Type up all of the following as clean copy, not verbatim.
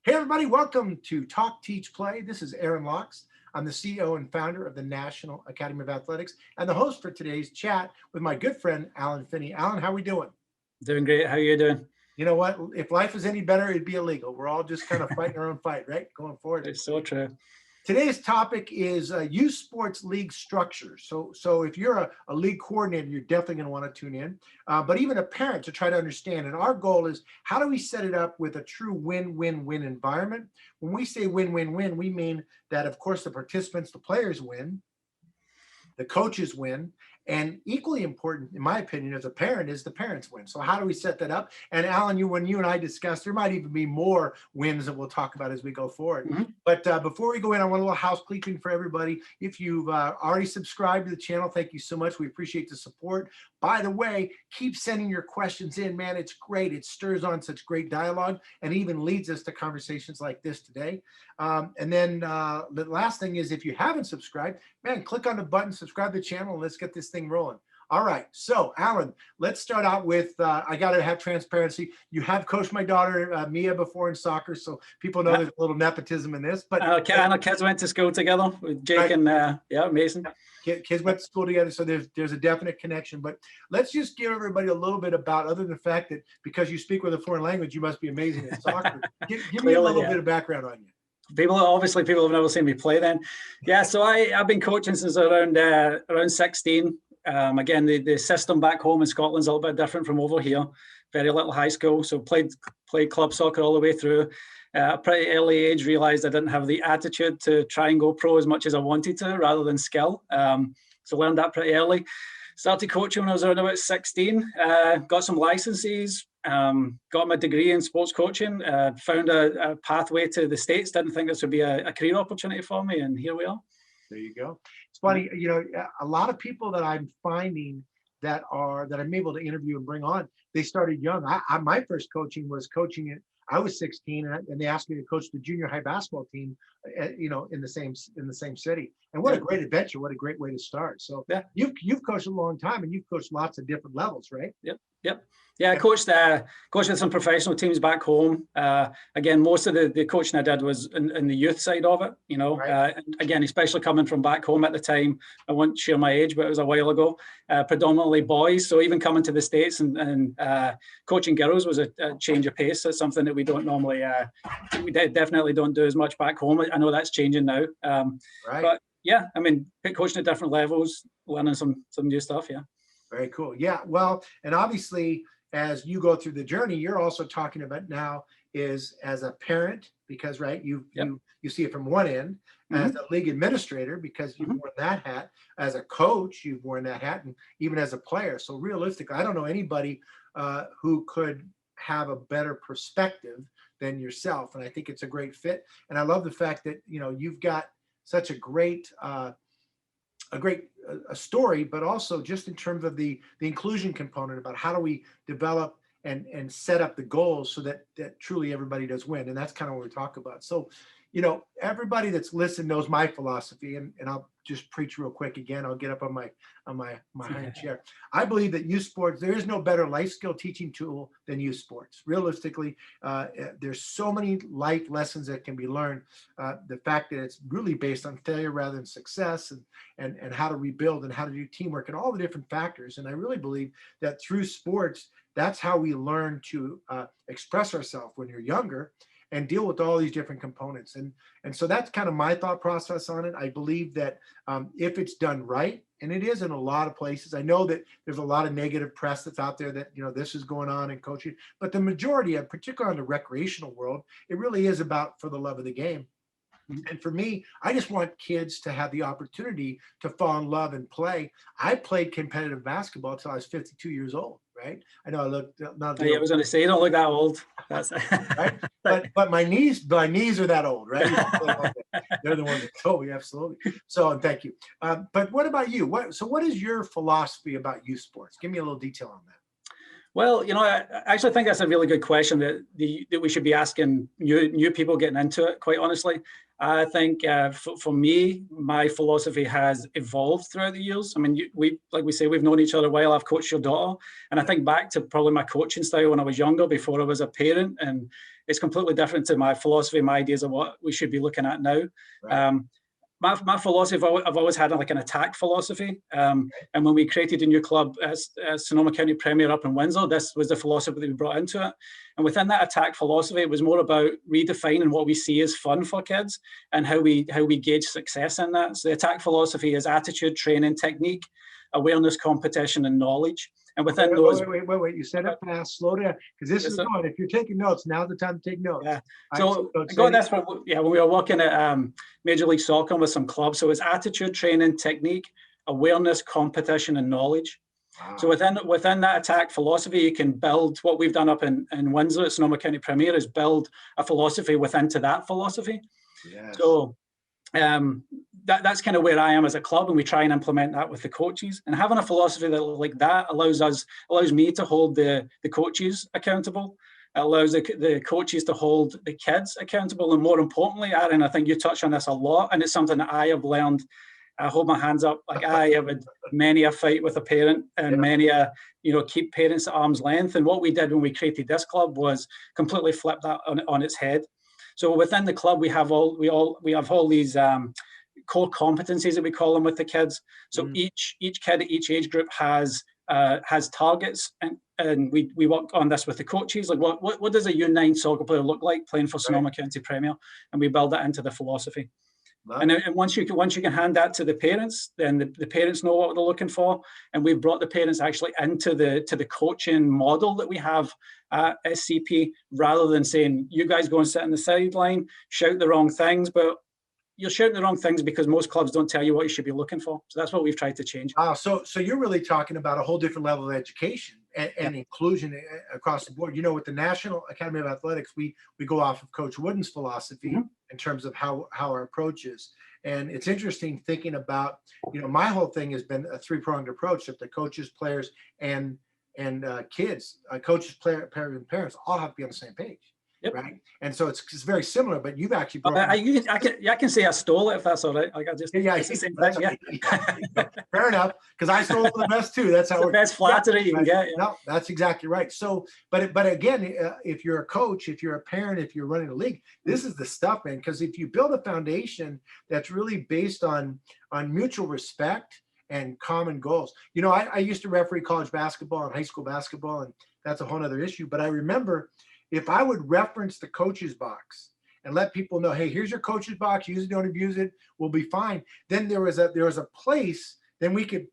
Hey everybody, welcome to Talk, Teach, Play. This is Aaron Locks. I'm the CEO and founder of the National Academy of Athletics and the host for today's chat with my good friend, Alan Finnie. Alan, how are we doing? Doing great. How are you doing? You know what? If life is any better, it'd be illegal. We're all just kind of fighting our own fight, right? Going forward. It's so true. Today's topic is youth sports league structure. So if you're a league coordinator, you're definitely going to want to tune in, but even a parent to try to understand. And our goal is, how do we set it up with a true win-win-win environment? When we say win-win-win, we mean that, of course, the participants, the players win, the coaches win, and equally important, in my opinion, as a parent, is the parents win. So how do we set that up? And Alan, when you and I discussed, there might even be more wins that we'll talk about as we go forward. Mm-hmm. But before we go in, I want a little housekeeping for everybody. If you've already subscribed to the channel, thank you so much. We appreciate the support. By the way, keep sending your questions in, man. It's great. It stirs on such great dialogue and even leads us to conversations like this today. And then the last thing is, if you haven't subscribed, man, click on the button, subscribe to the channel, and let's get this thing rolling. All right. So, Alan, let's start out with, I got to have transparency. You have coached my daughter, Mia, before in soccer, so people know there's a little nepotism in this. But our kids went to school together with Jake, right. And Mason. Kids went to school together, so there's a definite connection. But let's just give everybody a little bit about, other than the fact that because you speak with a foreign language, you must be amazing at soccer. Give me a little bit of background on you. People have never seen me play then. Yeah, so I've been coaching since around 16. Again, the system back home in Scotland is a little bit different from over here. Very little high school, so played club soccer all the way through. At a pretty early age, realised I didn't have the attitude to try and go pro as much as I wanted to, rather than skill. So learned that pretty early. Started coaching when I was around about 16. Got some licenses. Got my degree in sports coaching. Found a pathway to the States. Didn't think this would be a career opportunity for me, and here we are. There you go. It's funny, you know, a lot of people that I'm finding that I'm able to interview and bring on, they started young. My first coaching was coaching it. I was 16, and they asked me to coach the junior high basketball team, in the same city. And what a great adventure! What a great way to start. So you've coached a long time, and you've coached lots of different levels, right? Yep. Yeah, I coached with some professional teams back home. Again, most of the coaching I did was in the youth side of it, you know. Right. Again, especially coming from back home at the time, I won't share my age, but it was a while ago. Predominantly boys, so even coming to the States and coaching girls was a change of pace. That's something that we don't normally, we definitely don't do as much back home. I know that's changing now. Right. But yeah, I mean, coaching at different levels, learning some new stuff. Yeah. Very cool. Yeah. Well, and obviously, as you go through the journey, you're also talking about now is as a parent, because you see it from one end, as a league administrator, because you've worn that hat, as a coach, you've worn that hat, and even as a player. So realistically, I don't know anybody who could have a better perspective than yourself. And I think it's a great fit. And I love the fact that, you know, you've got such a great story, but also just in terms of the inclusion component about how do we develop and set up the goals so that truly everybody does win. And that's kind of what we talk about. So, you know, everybody that's listened knows my philosophy, and I'll just preach real quick again. I'll get up on my high chair. I believe that youth sports, there is no better life skill teaching tool than youth sports. Realistically, there's so many life lessons that can be learned. The fact that it's really based on failure rather than success, and how to rebuild and how to do teamwork and all the different factors. And I really believe that through sports, that's how we learn to express ourselves when you're younger and deal with all these different components. And so that's kind of my thought process on it. I believe that if it's done right, and it is in a lot of places, I know that there's a lot of negative press that's out there that, you know, this is going on in coaching, but the majority of, particularly in the recreational world, it really is about for the love of the game. And for me, I just want kids to have the opportunity to fall in love and play. I played competitive basketball until I was 52 years old, right? I know I look not. I was going to say, you don't look that old. That's right. But my knees are that old, right? They're the ones that told me, absolutely. So thank you. But what about you? What is your philosophy about youth sports? Give me a little detail on that. Well, you know, I actually think that's a really good question that we should be asking new people getting into it, quite honestly. I think for me, my philosophy has evolved throughout the years. I mean, like we say, we've known each other a while. I've coached your daughter, and I think back to probably my coaching style when I was younger, before I was a parent, and it's completely different to my philosophy, my ideas of what we should be looking at now. Right. My philosophy, I've always had like an attack philosophy. And when we created a new club as Sonoma County Premier up in Windsor, this was the philosophy that we brought into it. And within that attack philosophy, it was more about redefining what we see as fun for kids and how we gauge success in that. So the attack philosophy is attitude, training, technique, awareness, competition, and knowledge. And within those, wait, you said it fast, slow down, because this is going. If you're taking notes, now's the time to take notes. Yeah. So I got this from, when we were working at Major League Soccer with some clubs. So it's attitude, training, technique, awareness, competition, and knowledge. Wow. So within that attack philosophy, you can build what we've done up in Windsor at Sonoma County Premier, is build a philosophy within to that philosophy. Yes. So that's kind of where I am as a club, and we try and implement that with the coaches. And having a philosophy that like that allows me to hold the coaches accountable. It allows the coaches to hold the kids accountable, and more importantly, Aaron, I think you touch on this a lot, and it's something that I have learned. I hold my hands up. Like, I have had many a fight with a parent, and many a keep parents at arm's length. And what we did when we created this club was completely flip that on its head. So within the club, we have all these core competencies that we call them with the kids. So each kid at each age group has targets, and we work on this with the coaches. Like, what does a U9 soccer player look like playing for Sonoma County Premier? And we build that into the philosophy. Wow. And once you can hand that to the parents, then the parents know what they're looking for. And we've brought the parents actually into the coaching model that we have at SCP, rather than saying, you guys go and sit on the sideline, shout the wrong things. But you're shouting the wrong things because most clubs don't tell you what you should be looking for. So that's what we've tried to change. Wow. So you're really talking about a whole different level of education and inclusion across the board. With the National Academy of Athletics, we go off of Coach Wooden's philosophy in terms of how our approach is. And it's interesting thinking about, my whole thing has been a three-pronged approach that the coaches, players, and kids, coaches, parents all have to be on the same page. Yep. Right. And so it's very similar, but you've actually brought I can say I stole it, if that's all right. Like, I just it's the same thing. Yeah. Fair enough, because I stole the best too. That's how the best flattery you can get. Yeah. No, that's exactly right. So, but again, if you're a coach, if you're a parent, if you're running a league, this is the stuff, man. Because if you build a foundation that's really based on mutual respect and common goals. I used to referee college basketball and high school basketball, and that's a whole other issue. But I remember, if I would reference the coach's box and let people know, hey, here's your coach's box, use it, don't abuse it, we'll be fine. Then there was a place, then we could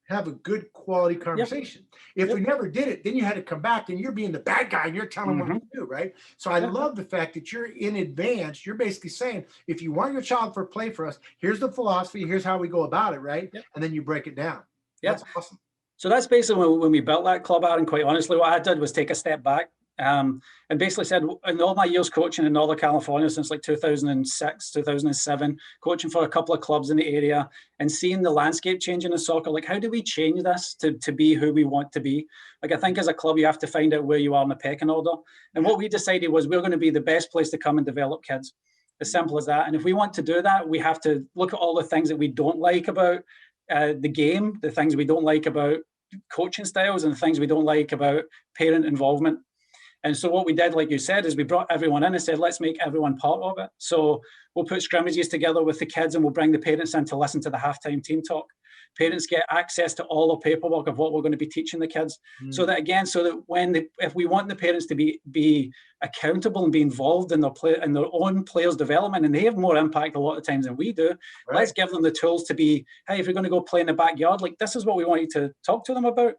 have a good quality conversation. If we never did it, then you had to come back and you're being the bad guy and you're telling them what to do, right? So I love the fact that you're in advance. You're basically saying, if you want your child to play for us, here's the philosophy, here's how we go about it, right? And then you break it down. That's awesome. So that's basically when we built that club, Aaron. Quite honestly, what I did was take a step back. And basically said, in all my years coaching in Northern California since like 2006, 2007, coaching for a couple of clubs in the area and seeing the landscape changing in soccer, like, how do we change this to be who we want to be? Like, I think as a club, you have to find out where you are in the pecking order. And what we decided was we're going to be the best place to come and develop kids. As simple as that. And if we want to do that, we have to look at all the things that we don't like about the game, the things we don't like about coaching styles, and the things we don't like about parent involvement. And so what we did, like you said, is we brought everyone in and said, let's make everyone part of it. So we'll put scrimmages together with the kids and we'll bring the parents in to listen to the halftime team talk. Parents get access to all the paperwork of what we're going to be teaching the kids. So that if we want the parents to be accountable and be involved in their own players' development, and they have more impact a lot of times than we do, let's give them the tools to be, hey, if you're going to go play in the backyard, like, this is what we want you to talk to them about.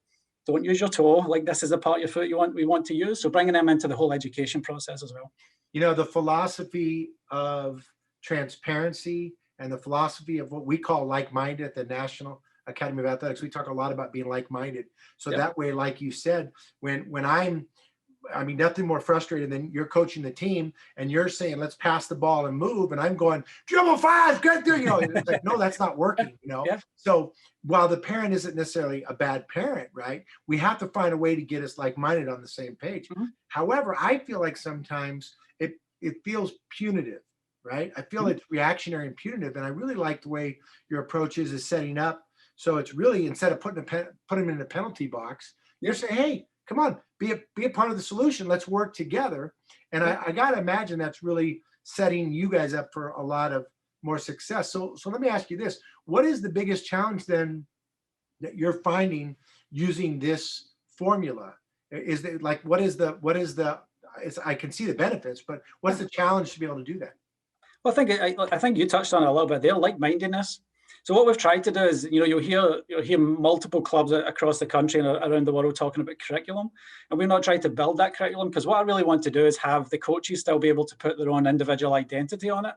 Don't use your toe. Like, this is the part of your foot we want to use. So bringing them into the whole education process as well. The philosophy of transparency and the philosophy of what we call like-minded at the National Academy of Athletics. We talk a lot about being like-minded. So that way, like you said, when nothing more frustrating than you're coaching the team and you're saying, let's pass the ball and move. And I'm going, dribble fast, get there. It's like, no, that's not working, So while the parent isn't necessarily a bad parent, right? We have to find a way to get us like-minded on the same page. However, I feel like sometimes it feels punitive, right? I feel it's reactionary and punitive, and I really like the way your approach is setting up. So it's really, instead of putting them in the penalty box, you're saying, hey, come on, be a part of the solution. Let's work together. And I got to imagine that's really setting you guys up for a lot of more success. So let me ask you this: what is the biggest challenge then that you're finding using this formula? Is it like, what is the I can see the benefits, but what's the challenge to be able to do that? Well, I think you touched on it a little bit there, like-mindedness. So what we've tried to do is, you'll hear multiple clubs across the country and around the world talking about curriculum, and we've not tried to build that curriculum, because what I really want to do is have the coaches still be able to put their own individual identity on it.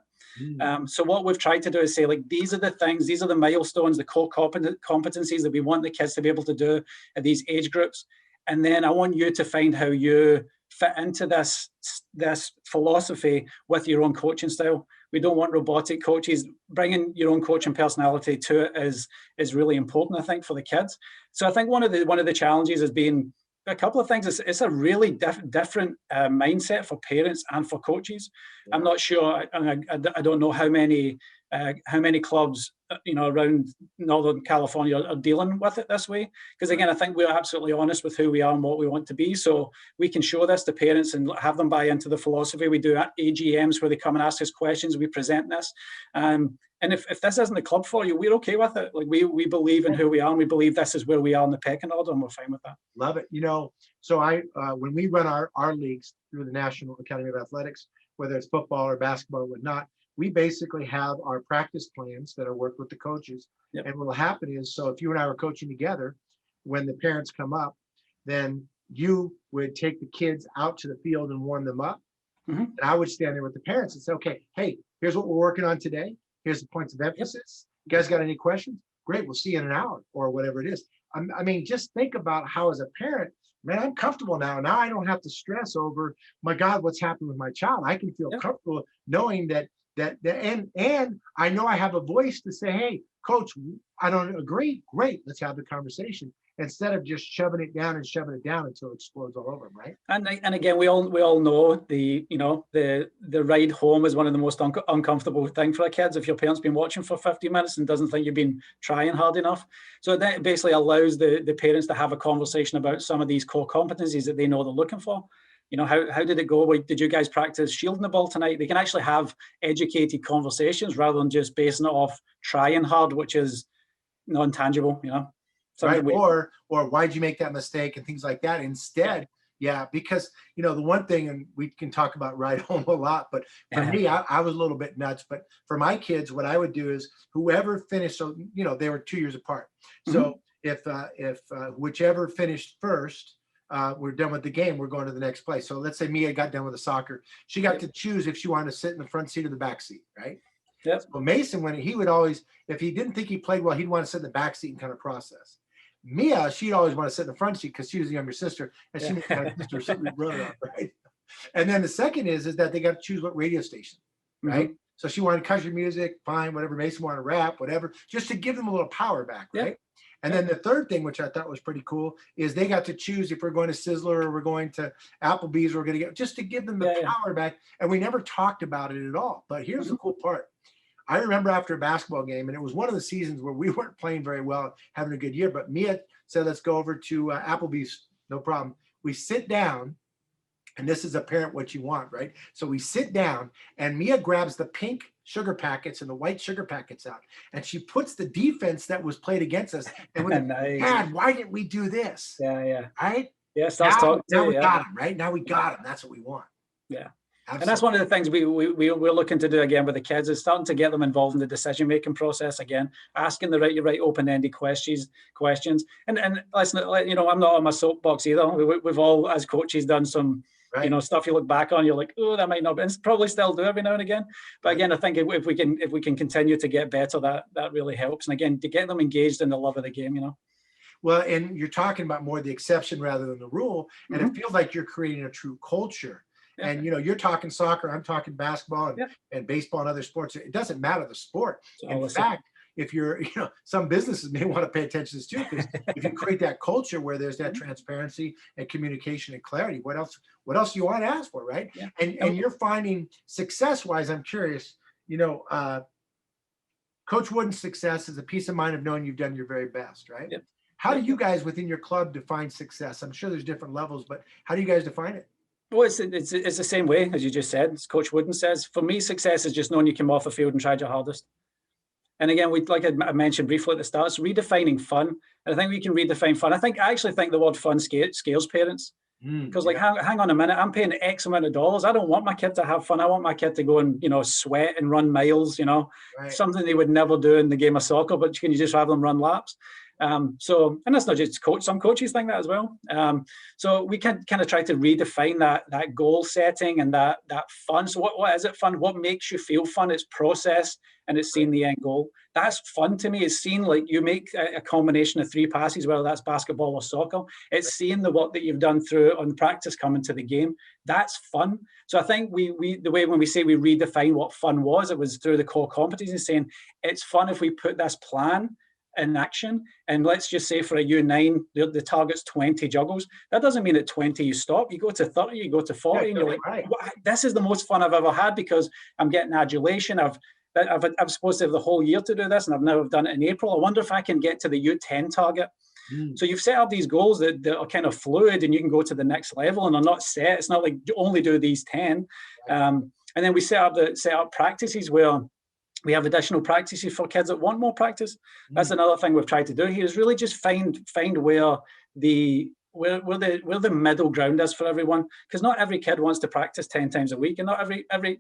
So what we've tried to do is say, like, these are the things, these are the milestones, the core competencies that we want the kids to be able to do at these age groups. And then I want you to find how you fit into this philosophy with your own coaching style. We don't want robotic coaches. Bringing your own coaching personality to it is really important, I think, for the kids. So I think one of the challenges has been a couple of things. It's a really different mindset for parents and for coaches. Yeah. I'm not sure, and I don't know how many clubs around Northern California are dealing with it this way. Because again, I think we're absolutely honest with who we are and what we want to be. So we can show this to parents and have them buy into the philosophy. We do AGMs where they come and ask us questions. We present this. And if this isn't the club for you, we're okay with it. Like, we believe in who we are, and we believe this is where we are in the pecking order, and we're fine with that. Love it. So when we run our leagues through the National Academy of Athletics, whether it's football or basketball or whatnot, we basically have our practice plans that are worked with the coaches. Yep. And what will happen is, so if you and I were coaching together, when the parents come up, then you would take the kids out to the field and warm them up. Mm-hmm. And I would stand there with the parents and say, okay, hey, here's what we're working on today. Here's the points of emphasis. You guys got any questions? Great, we'll see you in an hour or whatever it is. I mean, just think about how, as a parent, man, I'm comfortable now. Now I don't have to stress over, my God, what's happened with my child. I can feel comfortable knowing that and I know I have a voice to say, hey, coach, I don't agree. Great, let's have the conversation, instead of just shoving it down until it explodes all over them, right? And again, we all know the ride home is one of the most uncomfortable things for our kids. If your parent's been watching for 50 minutes and doesn't think you've been trying hard enough, so that basically allows the parents to have a conversation about some of these core competencies that they know they're looking for. How did it go? Did you guys practice shielding the ball tonight? They can actually have educated conversations rather than just basing it off trying hard, which is non-tangible, Right. Or why'd you make that mistake and things like that instead. Yeah, because the one thing, and we can talk about ride home a lot, but for me, I was a little bit nuts. But for my kids, what I would do is whoever finished, so they were 2 years apart. So if whichever finished first, we're done with the game, we're going to the next place. So let's say Mia got done with the soccer. She got to choose if she wanted to sit in the front seat or the back seat, right? Yep. So Mason, when he would always, if he didn't think he played well, he'd want to sit in the back seat and kind of process. Mia, she'd always want to sit in the front seat because she was a younger sister, and she kind of sister something running on, right? And then the second is that they got to choose what radio station, right? Mm-hmm. So she wanted country music, fine, whatever. Mason wanted rap, whatever, just to give them a little power back, right? Yep. And then the third thing, which I thought was pretty cool, is they got to choose if we're going to Sizzler or we're going to Applebee's, we're going to get, just to give them the power back. And we never talked about it at all. But here's the cool part. I remember after a basketball game, and it was one of the seasons where we weren't playing very well, having a good year, but Mia said, let's go over to Applebee's, no problem. We sit down, and this is apparent what you want, right? So we sit down, and Mia grabs the pink sugar packets and the white sugar packets out, and she puts the defense that was played against us. And we're like, Dad, why didn't we do this? Yeah. Right? Yes, now we got him, right? Now we got him. That's what we want. Yeah. Absolutely. And that's one of the things we're looking to do again with the kids, is starting to get them involved in the decision-making process again, asking the right open-ended questions. And listen, I'm not on my soapbox either. We've all, as coaches, done some stuff you look back on, you're like, oh, that might not be, and probably still do every now and again. But again, I think if we can continue to get better, that really helps. And again, to get them engaged in the love of the game, Well, and you're talking about more the exception rather than the rule, and it feels like you're creating a true culture. And you're talking soccer, I'm talking basketball and baseball and other sports. It doesn't matter the sport. In fact, if you're, some businesses may want to pay attention to this too, because if you create that culture where there's that transparency and communication and clarity, what else do you want to ask for, right? Yeah. And you're finding success-wise, I'm curious, you know, Coach Wooden's success is a peace of mind of knowing you've done your very best, right? Yep. How do you guys within your club define success? I'm sure there's different levels, but how do you guys define it? Well, it's the same way as you just said. As Coach Wooden says, for me, success is just knowing you came off the field and tried your hardest. And again, like I mentioned briefly at the start, it's redefining fun. And I think we can redefine fun. I actually think the word fun scares parents. Because like, hang on a minute, I'm paying X amount of dollars. I don't want my kid to have fun. I want my kid to go and, sweat and run miles, Right. something they would never do in the game of soccer, but can you just have them run laps? And that's not just some coaches think that as well. So we can kind of try to redefine that goal setting and that fun. So what is it fun? What makes you feel fun? It's process and it's seeing the end goal. That's fun to me. It's seeing like you make a combination of 3 passes, whether that's basketball or soccer. It's seeing the work that you've done through on practice coming to the game. That's fun. So I think the way when we say we redefine what fun was, it was through the core competencies, saying it's fun if we put this plan in action. And let's just say for a U9, the target's 20 juggles. That doesn't mean at 20 you stop. You go to 30, you go to 40, and you're like, right. This is the most fun I've ever had because I'm getting adulation. I'm supposed to have the whole year to do this, and I've now done it in April. I wonder if I can get to the U10 target. So you've set up these goals that are kind of fluid, and you can go to the next level, and they're not set. It's not like you only do these 10. And then we set up practices where we have additional practices for kids that want more practice. That's another thing we've tried to do here is really just find where the middle ground is for everyone, because not every kid wants to practice 10 times a week, and not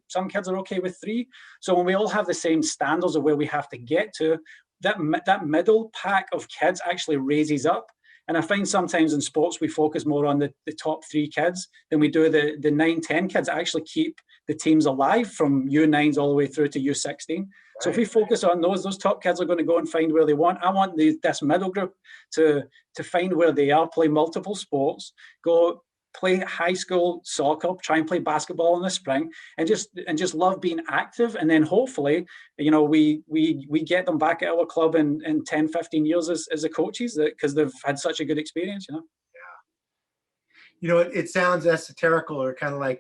some kids are okay with 3. So when we all have the same standards of where we have to get to, that middle pack of kids actually raises up. And I find sometimes in sports we focus more on the top 3 kids than we do the 9-10 kids that actually keep the teams alive from U9s all the way through to U16. Right. So if we focus on those top kids are going to go and find where they want. I want this middle group to find where they are, play multiple sports, go play high school soccer, try and play basketball in the spring, and just love being active. And then hopefully, we get them back at our club in 10, 15 years as the coaches, because they've had such a good experience, Yeah. It sounds esoterical or kind of like,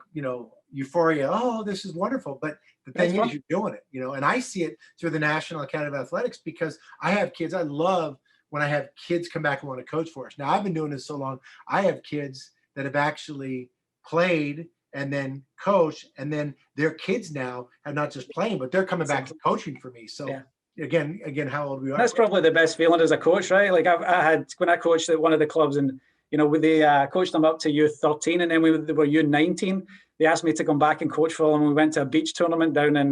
euphoria. Oh, this is wonderful. But the thing is, you're doing it, and I see it through the National Academy of Athletics because I have kids. I love when I have kids come back and want to coach for us. Now, I've been doing this so long. I have kids that have actually played and then coached, and then their kids now have not just playing, but they're coming back to coaching for me. So again, how old we are. That's probably the best feeling as a coach, right? Like I had when I coached at one of the clubs, and they coached them up to U13, and then they were U19. They asked me to come back and coach for them. We went to a beach tournament down in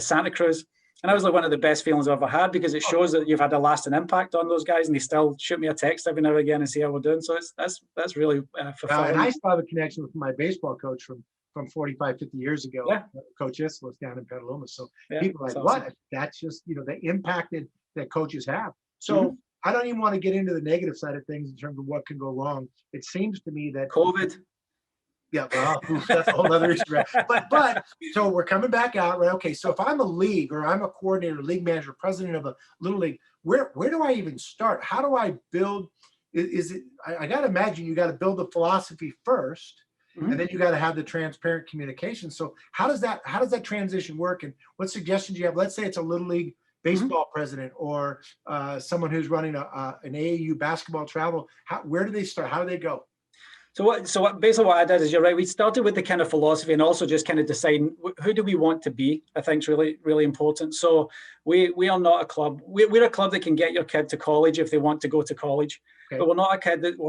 Santa Cruz. And that was like one of the best feelings I've ever had, because it shows that you've had a lasting impact on those guys, and they still shoot me a text every now and again and see how we're doing. So that's really fulfilling. And I still have a connection with my baseball coach from 45, 50 years ago, Coach Islis down in Petaluma. So people are like, what? Awesome. That's just, the impact that coaches have. So I don't even want to get into the negative side of things in terms of what can go wrong. It seems to me that COVID. Yeah, well, that's a whole other issue. Right? But so we're coming back out, right? Okay, so if I'm a league or I'm a coordinator, league manager, president of a little league, where do I even start? How do I build? I got to imagine you got to build the philosophy first, and then you got to have the transparent communication. So how does that transition work? And what suggestions do you have? Let's say it's a little league baseball president or someone who's running an AAU basketball travel. Where do they start? How do they go? So basically what I did is, you're right, we started with the kind of philosophy and also just kind of deciding who do we want to be. I think is really, really important. So we are not a club. We're a club that can get your kid to college if they want to go to college. Okay. But we're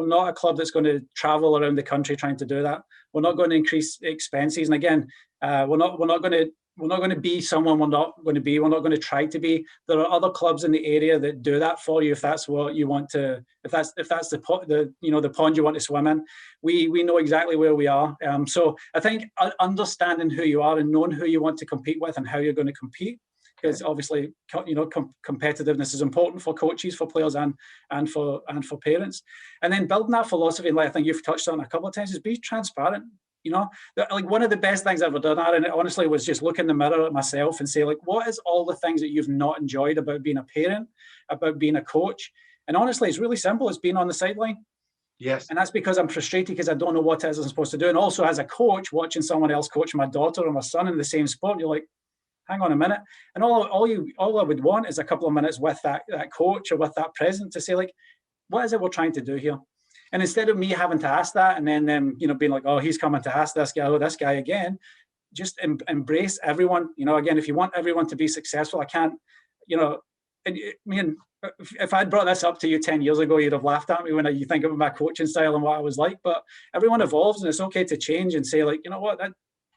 not a club that's going to travel around the country trying to do that. We're not going to increase expenses. And again, we're not going to be someone we're not going to be. We're not going to try to be. There are other clubs in the area that do that for you if that's what you want to. If that's the pond you want to swim in. We know exactly where we are. So I think understanding who you are and knowing who you want to compete with and how you're going to compete, because obviously competitiveness is important for coaches, for players, and for parents. And then building that philosophy, like I think you've touched on a couple of times, is be transparent. Like one of the best things I've ever done, Aaron, honestly, was just look in the mirror at myself and say, like, what is all the things that you've not enjoyed about being a parent, about being a coach? And honestly, it's really simple. It's being on the sideline. Yes. And that's because I'm frustrated because I don't know what it is I'm supposed to do. And also as a coach, watching someone else coach my daughter or my son in the same sport, you're like, hang on a minute. And all I would want is a couple of minutes with that coach or with that president to say, like, what is it we're trying to do here? And instead of me having to ask that and then being like, oh, he's coming to ask this guy again, just embrace everyone. Again, if you want everyone to be successful, I can't, if I'd brought this up to you 10 years ago, you'd have laughed at me when you think about my coaching style and what I was like. But everyone evolves, and it's okay to change and say, like, you know what,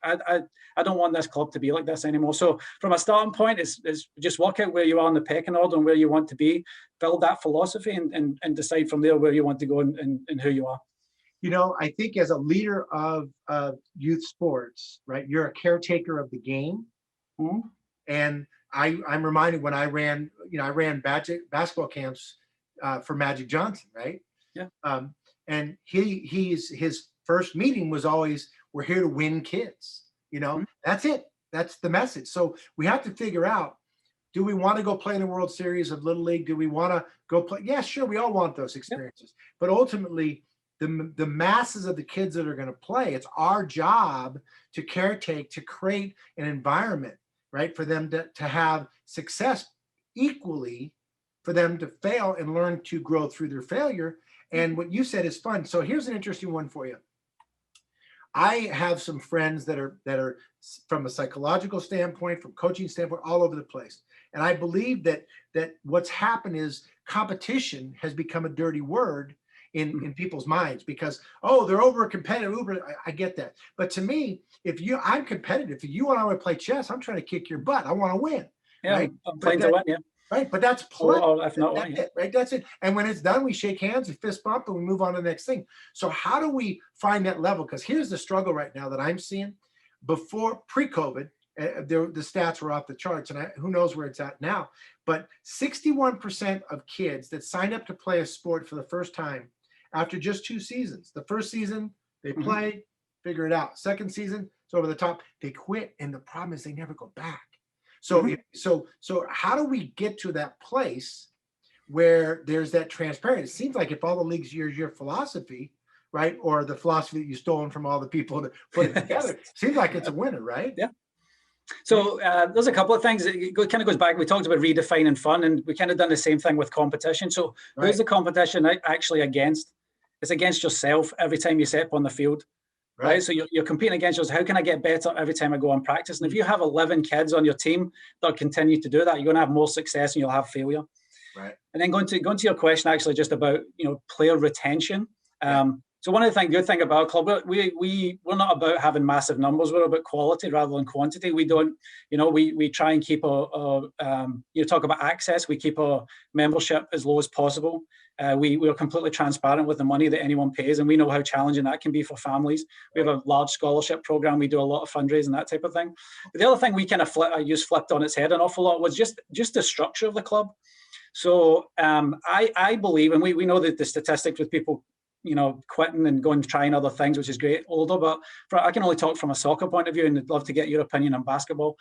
I don't want this club to be like this anymore. So from a starting point, it's just work out where you are in the pecking order and where you want to be, build that philosophy, and decide from there where you want to go and who you are. I think as a leader of youth sports, right, you're a caretaker of the game. Mm-hmm. And I'm reminded when I ran basketball camps for Magic Johnson, right? Yeah. And his first meeting was always, we're here to win kids. Mm-hmm. That's it. That's the message. So we have to figure out, do we want to go play in the World Series of Little League? Do we want to go play? Yeah, sure. We all want those experiences. Yep. But ultimately, the masses of the kids that are going to play, it's our job to caretake, to create an environment, right, for them to have success, equally for them to fail and learn to grow through their failure. And what you said is fun. So here's an interesting one for you. I have some friends that are from a psychological standpoint, from coaching standpoint, all over the place. And I believe that what's happened is competition has become a dirty word in people's minds, because, they're over competitive. I get that. But to me, I'm competitive. If you and I want to play chess, I'm trying to kick your butt. I want to win. Yeah, right? I'm playing to win, yeah. Right, but that's play. If not, that's it, right? That's it. And when it's done, we shake hands, we fist bump, and we move on to the next thing. So how do we find that level? Because here's the struggle right now that I'm seeing. Pre-COVID, the stats were off the charts, and who knows where it's at now. But 61% of kids that signed up to play a sport for the first time after just 2 seasons. The first season, they played, figure it out. Second season, it's over the top. They quit, and the problem is they never go back. So, so how do we get to that place where there's that transparency? It seems like if all the leagues use your philosophy, right, or the philosophy that you've stolen from all the people that put it together, seems like it's a winner, right? Yeah. So there's a couple of things. It kind of goes back. We talked about redefining fun, and we kind of done the same thing with competition. So who's the competition actually against? It's against yourself every time you step on the field. Right. So you're competing against yourself. How can I get better every time I go on practice? And if you have 11 kids on your team that continue to do that, you're going to have more success and you'll have failure. Right. And then going to your question, actually, just about player retention. So one of the good thing about our club, we're not about having massive numbers. We're about quality rather than quantity. We don't, we try and keep our talk about access. We keep our membership as low as possible. We are completely transparent with the money that anyone pays, and we know how challenging that can be for families. We have a large scholarship program. We do a lot of fundraising, that type of thing. But the other thing we kind of flipped on its head an awful lot was just the structure of the club. So I believe, and we know that the statistics with people quitting and going trying other things, which is great, older, but I can only talk from a soccer point of view, and I'd love to get your opinion on basketball.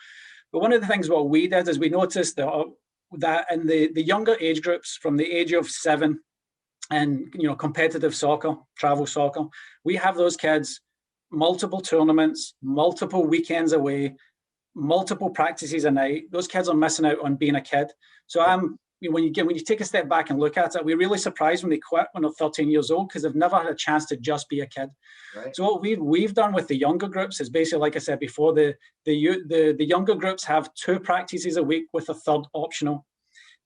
But one of the things what we did is we noticed that in the younger age groups, from the age of 7 and competitive soccer, travel soccer, we have those kids multiple tournaments, multiple weekends away, multiple practices a night. Those kids are missing out on being a kid. So when you take a step back and look at it, we're really surprised when they quit when they're 13 years old, because they've never had a chance to just be a kid. Right. So what we've done with the younger groups is basically, like I said before, the younger groups have 2 practices a week with a third optional.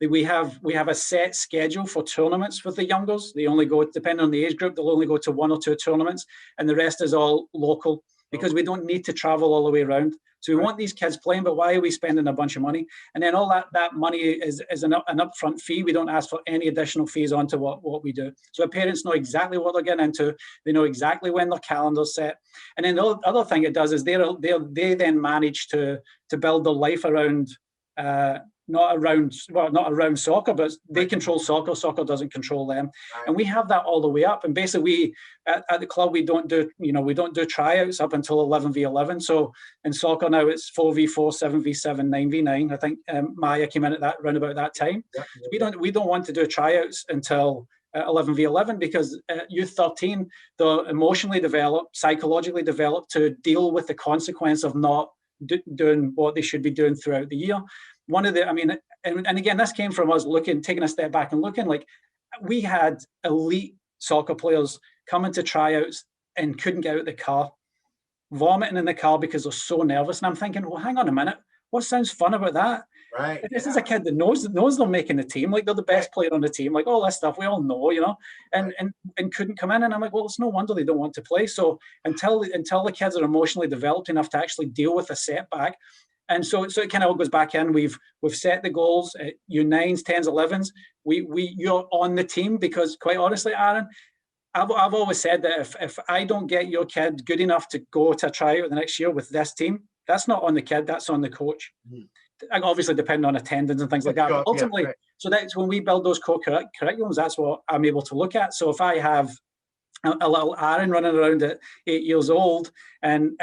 We have a set schedule for tournaments with the youngers. They only go, depending on the age group, they'll only go to 1 or 2 tournaments, and the rest is all local, because we don't need to travel all the way around. So we want these kids playing, but why are we spending a bunch of money? And then all that money is an upfront fee. We don't ask for any additional fees onto what we do. So our parents know exactly what they're getting into. They know exactly when their calendar's set. And then the other thing it does is they then manage to build their life around not around soccer, but they control soccer. Soccer doesn't control them, and we have that all the way up. And basically, at the club, we don't do tryouts up until 11v11. So in soccer now, it's 4v4, 7v7, 9v9. I think Maya came in at that round about that time. So we don't want to do tryouts until 11v11, because at youth 13, they're emotionally developed, psychologically developed to deal with the consequence of not doing what they should be doing throughout the year. One of the, I mean, and again, this came from us taking a step back and looking, like, we had elite soccer players coming to tryouts and couldn't get out of the car, vomiting in the car because they're so nervous. And I'm thinking, well, hang on a minute, what sounds fun about that? Right. This is a kid that knows they're making the team, like they're the best player on the team, like all that stuff we all know, you know, and couldn't come in. And I'm like, well, it's no wonder they don't want to play. So until the kids are emotionally developed enough to actually deal with a setback, and so it kind of all goes back in. We've set the goals at U9s, 10s, 11s. You're on the team, because quite honestly, Aaron, I've always said that if I don't get your kid good enough to go to a tryout the next year with this team, that's not on the kid, that's on the coach. Obviously depending on attendance and things like that. But ultimately, so that's when we build those core curriculums, that's what I'm able to look at. So if I have a little Aaron running around at 8 years old, and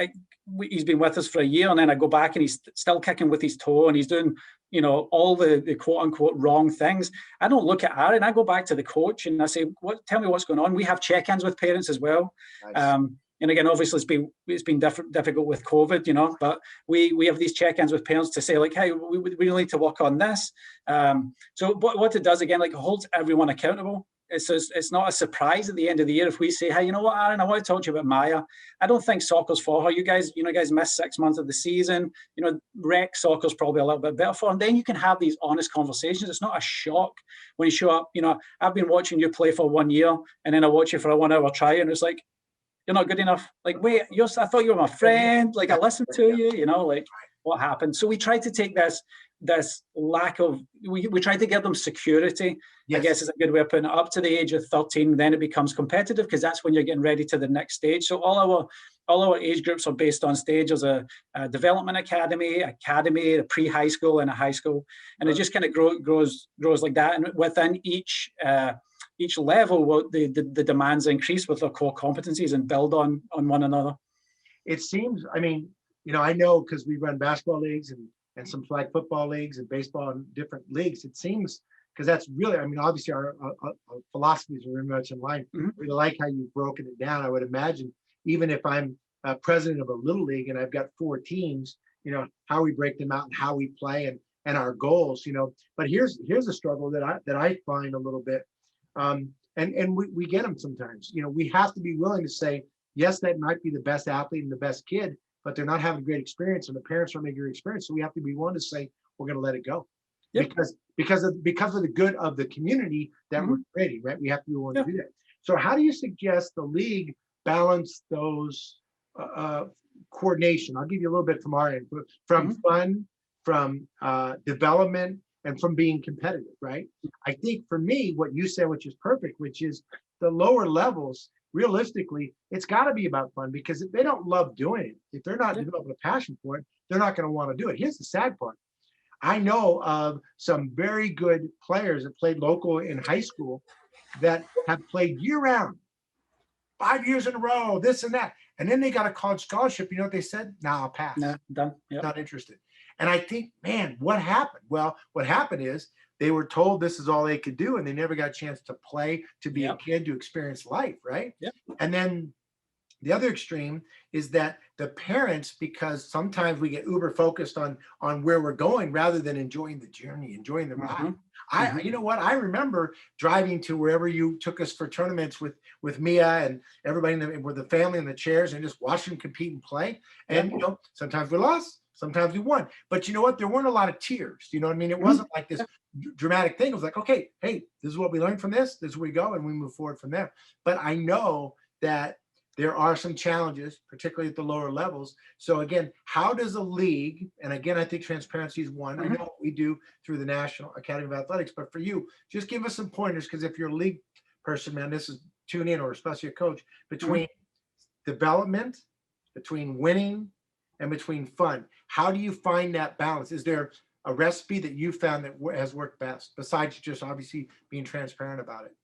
he's been with us for a year, and then I go back and he's still kicking with his toe and he's doing, you know, all the quote unquote wrong things, I don't look at Aaron, I go back to the coach and I say, tell me what's going on. We have check-ins with parents as well. Nice. And again, obviously it's been difficult with COVID, you know, but we have these check-ins with parents to say, like, hey, we really need to work on this. So what it does, again, like, it holds everyone accountable. It's not a surprise at the end of the year if we say, hey, you know what, Aaron, I want to talk to you about Maya. I don't think soccer's for her. You guys missed 6 months of the season. You know, rec soccer's probably a little bit better for her. And then you can have these honest conversations. It's not a shock when you show up. You know, I've been watching you play for 1 year, and then I watch you for a 1 hour try, and it's like, you're not good enough. Like, wait, I thought you were my friend. Like, I listened to you, you know, like, what happened? So we try to take this lack of, we try to give them security, yes. I guess is a good way of putting it. Up to the age of 13, then it becomes competitive, because that's when you're getting ready to the next stage. So all our age groups are based on stages: a development academy, a pre-high school, and a high school. And it just kind of grows like that. And within each level, the demands increase with their core competencies and build on one another. It seems, I mean, you know, I know because we run basketball leagues and some flag football leagues and baseball and different leagues. It seems, because that's really, I mean, obviously our philosophies are very much in line. Mm-hmm. We like how you've broken it down. I would imagine, even if I'm president of a little league and I've got 4 teams, you know, how we break them out and how we play and our goals, you know. But here's a struggle that I find a little bit. And we get them sometimes. You know, we have to be willing to say, yes, that might be the best athlete and the best kid, but they're not having a great experience, and the parents aren't making a great experience. So we have to be willing to say, we're going to let it go. Yep. because of the good of the community that mm-hmm. we're creating, right? We have to be willing to do that. So how do you suggest the league balance those coordination? I'll give you a little bit from our end, from mm-hmm. fun, from development, and from being competitive, right? I think for me, what you said, which is perfect, which is the lower levels, realistically, it's got to be about fun, because if they don't love doing it, if they're not developing a passion for it, they're not going to want to do it. Here's the sad part. I know of some very good players that played local in high school that have played year-round, 5 years in a row, this and that. And then they got a college scholarship. You know what they said? Nah, I'll pass. Nah, done. Yep. Not interested. And I think, man, what happened? Well, what happened is they were told this is all they could do, and they never got a chance to play, to be a kid, to experience life, right? Yep. And then the other extreme is that the parents, because sometimes we get uber focused on where we're going rather than enjoying the journey, enjoying the ride. Mm-hmm. You know what? I remember driving to wherever you took us for tournaments with Mia and everybody with the family in the chairs, and just watching them compete and play. And you know, sometimes we lost, sometimes we won. But you know what? There weren't a lot of tears. You know what I mean? It wasn't like this dramatic thing. It was like, okay, hey, this is what we learned from this. This is where we go, and we move forward from there. But I know that there are some challenges, particularly at the lower levels. So again, how does a league, and again, I think transparency is one. Mm-hmm. I know what we do through the National Academy of Athletics, but for you, just give us some pointers, because if you're a league person, man, this is tune in, or especially a coach, between development, between winning, and between fun. How do you find that balance? Is there a recipe that you found that has worked best, besides just obviously being transparent about it?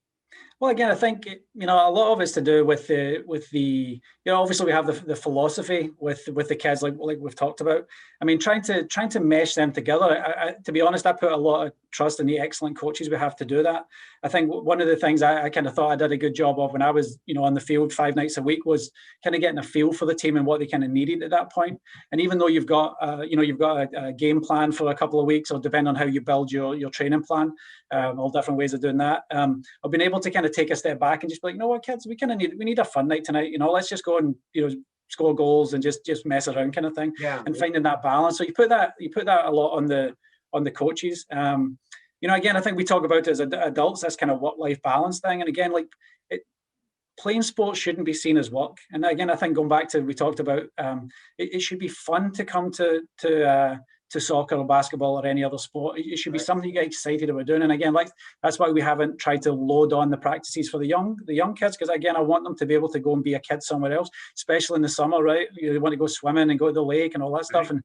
Well, again, I think, a lot of it's to do with the obviously we have the philosophy with the kids, like we've talked about. I mean, trying to mesh them together. To be honest, I put a lot of trust in the excellent coaches we have to do that. I think one of the things I kind of thought I did a good job of when I was, on the field 5 nights a week was kind of getting a feel for the team and what they kind of needed at that point. And even though you've got a game plan for a couple of weeks, or depending on how you build your training plan, all different ways of doing that. I've been able to kind of take a step back and just be like, you know what, kids, we need a fun night tonight. Let's just go and score goals and just mess around, kind of thing. Yeah. And finding that balance. So you put that a lot on the coaches. Again, I think we talk about it as adults, this kind of work-life balance thing. And again, playing sports shouldn't be seen as work. And again, I think going back to we talked about, it should be fun to come to soccer or basketball or any other sport. It should be something you get excited about doing. And again, that's why we haven't tried to load on the practices for the young kids, because again, I want them to be able to go and be a kid somewhere else, especially in the summer, right? You want to go swimming and go to the lake and all that stuff. And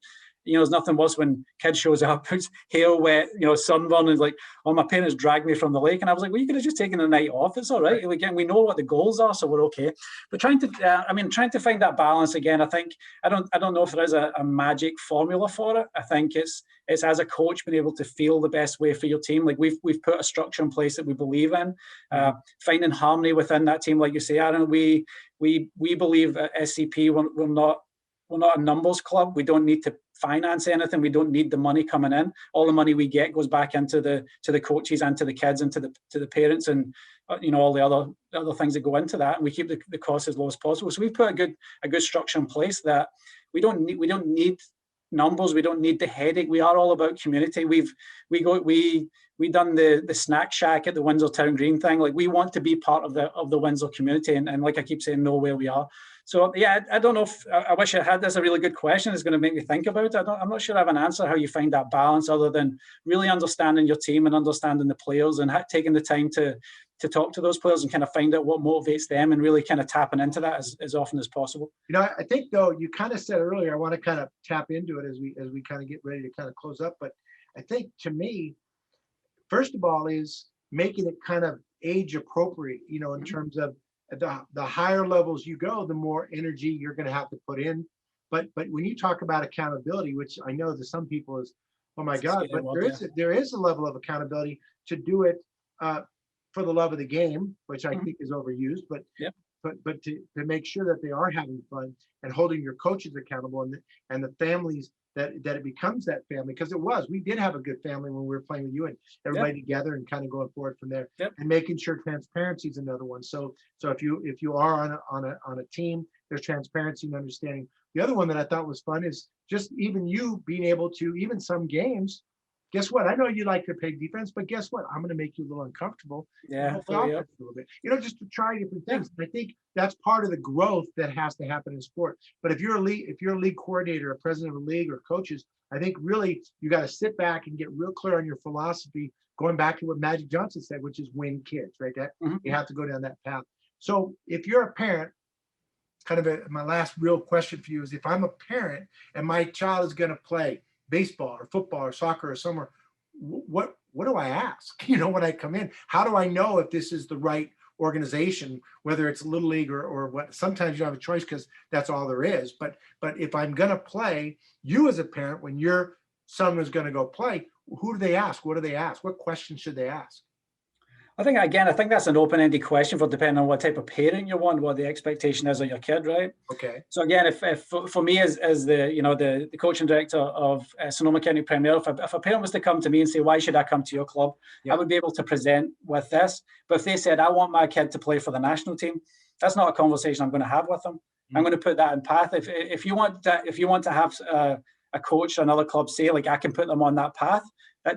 there's nothing worse when kid shows up, it's hail wet, sunburn, and like, oh, my parents dragged me from the lake. And I was like, well, you could have just taken the night off. It's all right. Again, we know what the goals are, so we're okay. But trying to find that balance again, I think, I don't know if there is a magic formula for it. I think it's as a coach being able to feel the best way for your team. Like we've put a structure in place that we believe in, finding harmony within that team. Like you say, Aaron, we believe at SCP, we're not a numbers club. We don't need to finance anything. We don't need the money coming in. All the money we get goes back into the coaches and to the kids and to the parents and all the other things that go into that. And we keep the costs as low as possible. So we've put a good structure in place that we don't need numbers. We don't need the headache. We are all about community. We done the snack shack at the Windsor Town Green thing. Like, we want to be part of the Windsor community, and like I keep saying, know where we are. So yeah, I don't know if I wish I had. That's a really good question. It's going to make me think about it. I'm not sure I have an answer how you find that balance, other than really understanding your team and understanding the players and taking the time to talk to those players and kind of find out what motivates them and really kind of tapping into that as often as possible. I think, though, you kind of said earlier, I want to kind of tap into it as we kind of get ready to kind of close up. But I think, to me, first of all, is making it kind of age appropriate, in terms of the higher levels you go, the more energy you're going to have to put in. But when you talk about accountability, which I know to some people is, oh my God, but there is a level of accountability to do it for the love of the game, which I think is overused, but to make sure that they are having fun and holding your coaches accountable and the families that it becomes that family, because we did have a good family when we were playing with you and everybody together and kind of going forward from there, and making sure transparency is another one. So if you are on a team, there's transparency and understanding. The other one that I thought was fun is just even you being able to, even some games, guess what? I know you like to play defense, but guess what? I'm going to make you a little uncomfortable. Yeah, a little bit. Just to try different things. I think that's part of the growth that has to happen in sport. But if you're a league coordinator, a president of a league, or coaches, I think really you got to sit back and get real clear on your philosophy. Going back to what Magic Johnson said, which is win kids, right? That you have to go down that path. So if you're a parent, kind of my last real question for you is, if I'm a parent and my child is going to play baseball or football or soccer or somewhere, what do I ask? When I come in, how do I know if this is the right organization, whether it's little league or what? Sometimes you have a choice because that's all there is. But if I'm going to play, you as a parent, when your son is going to go play, who do they ask? What do they ask? What questions should they ask? I think that's an open-ended question for depending on what type of parent you want, what the expectation is of your kid, right? Okay. So again, if for me as the coaching director of Sonoma County Premier, if a parent was to come to me and say, why should I come to your club? I would be able to present with this. But if they said, I want my kid to play for the national team, that's not a conversation I'm going to have with them. I'm going to put that in path. If you want to have a coach or another club say, like, I can put them on that path,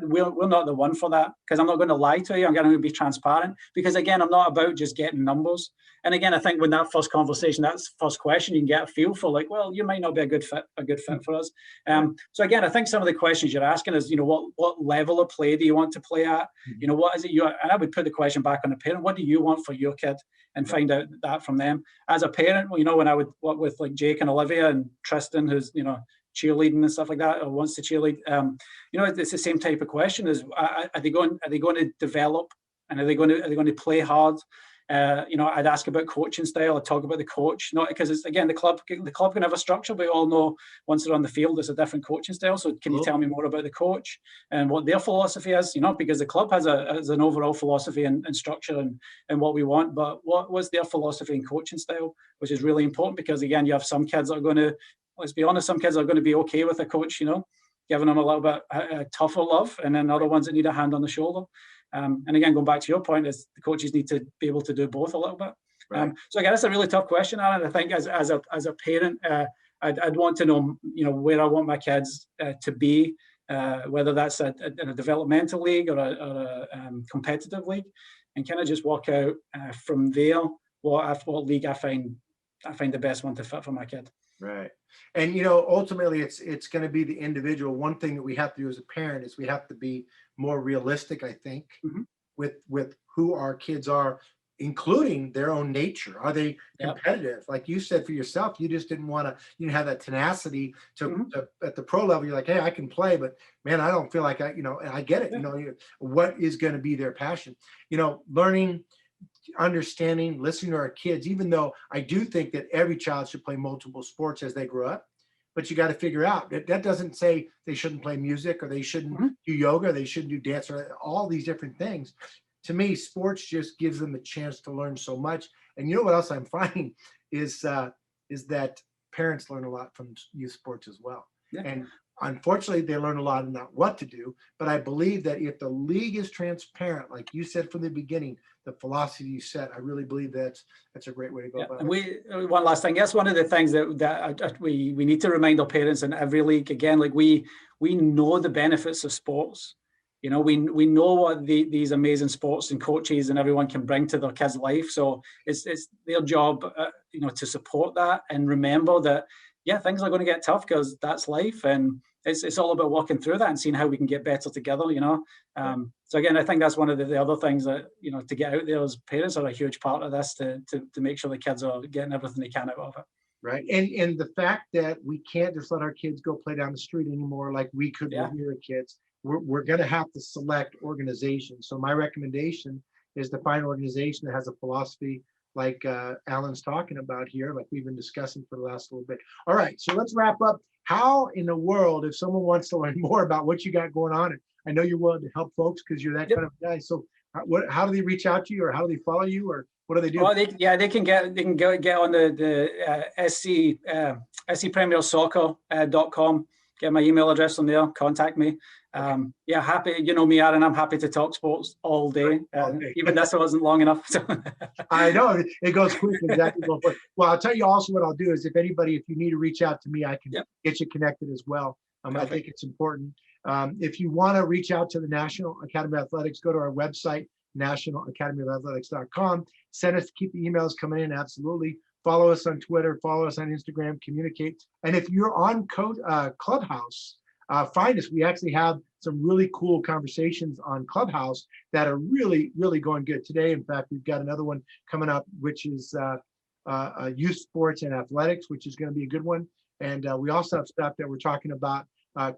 we're not the one for that, because I'm not going to lie to you. I'm going to be transparent, because again, I'm not about just getting numbers. And again, I think when that first conversation, that first question, you can get a feel for, like, well, you might not be a good fit for us. So again, I think some of the questions you're asking is, what level of play do you want to play at? What is it and I would put the question back on the parent. What do you want for your kid? And find out that from them. As a parent, when I would work with like Jake and Olivia and Tristan, who's cheerleading and stuff like that, or wants to cheerlead, it's the same type of question: is are they going to develop And are they going to play hard? I'd ask about coaching style. I'd talk about the coach, not because it's, again, the club can have a structure, but we all know once they're on the field, it's a different coaching style. So can you tell me more about the coach and what their philosophy is? Because the club has an overall philosophy and structure and what we want, but what's their philosophy and coaching style, which is really important, because again, you have some kids that are going to, let's be honest, some kids are going to be okay with a coach, giving them a little bit tougher love, and then other ones that need a hand on the shoulder. And again, going back to your point, is the coaches need to be able to do both a little bit. Right. So again, that's a really tough question, Alan. I think as a parent, I'd want to know, where I want my kids to be, whether that's in a developmental league or a competitive league, and kind of just work out from there what league I find the best one to fit for my kid. Right. And, ultimately it's going to be the individual. One thing that we have to do as a parent is we have to be more realistic, I think, with who our kids are, including their own nature. Are they competitive? Like you said for yourself, you just didn't want to, you didn't have that tenacity to at the pro level. You're like, hey, I can play, but man, I don't feel like and I get it. What is going to be their passion? Learning, understanding, listening to our kids, even though I do think that every child should play multiple sports as they grow up, but you got to figure out that doesn't say they shouldn't play music or they shouldn't do yoga, or they shouldn't do dance, or all these different things. To me, sports just gives them a chance to learn so much. And what else I'm finding is that parents learn a lot from youth sports as well. Yeah. And unfortunately, they learn a lot of not what to do. But I believe that if the league is transparent, like you said from the beginning, the philosophy you set, I really believe that's a great way to go about it. And one last thing, that's one of the things that we need to remind our parents in every league. Again, like we know the benefits of sports. We know what these amazing sports and coaches and everyone can bring to their kids' life. So it's their job, to support that and remember that, things are going to get tough because that's life, and it's all about working through that and seeing how we can get better together. So again, I think that's one of the other things that to get out there as parents are a huge part of this to make sure the kids are getting everything they can out of it. Right, and the fact that we can't just let our kids go play down the street anymore like we could when we were kids. We're going to have to select organizations. So my recommendation is to find an organization that has a philosophy like Alan's talking about here, like we've been discussing for the last little bit. All right, so let's wrap up. How in the world, if someone wants to learn more about what you got going on, and I know you're willing to help folks because you're that kind of guy. So how do they reach out to you, or how do they follow you, or what do they do? Well, they can get on the SC Premier Soccer.com. Get my email address on there. Contact me. Happy. Me, Aaron. I'm happy to talk sports all day. Even this wasn't long enough. So. I know it goes quick. Exactly. Well, I'll tell you also what I'll do is if you need to reach out to me, I can get you connected as well. I think it's important. If you want to reach out to the National Academy of Athletics, go to our website, nationalacademyofathletics.com. Keep the emails coming in. Absolutely. Follow us on Twitter, follow us on Instagram, communicate. And if you're on Clubhouse, find us. We actually have some really cool conversations on Clubhouse that are really, really going good today. In fact, we've got another one coming up, which is youth sports and athletics, which is going to be a good one. And we also have stuff that we're talking about,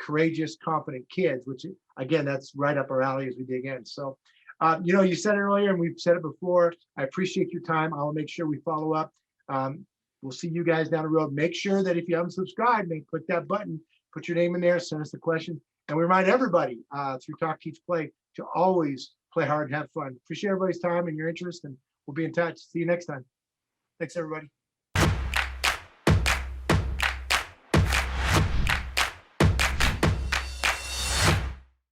courageous, confident kids, which again, that's right up our alley as we dig in. So, you said it earlier and we've said it before. I appreciate your time. I'll make sure we follow up. We'll see you guys down the road. Make sure that if you haven't subscribed, click that button, put your name in there, send us the question. And we remind everybody through Talk, Teach, Play to always play hard and have fun. Appreciate everybody's time and your interest, and we'll be in touch. See you next time. Thanks, everybody.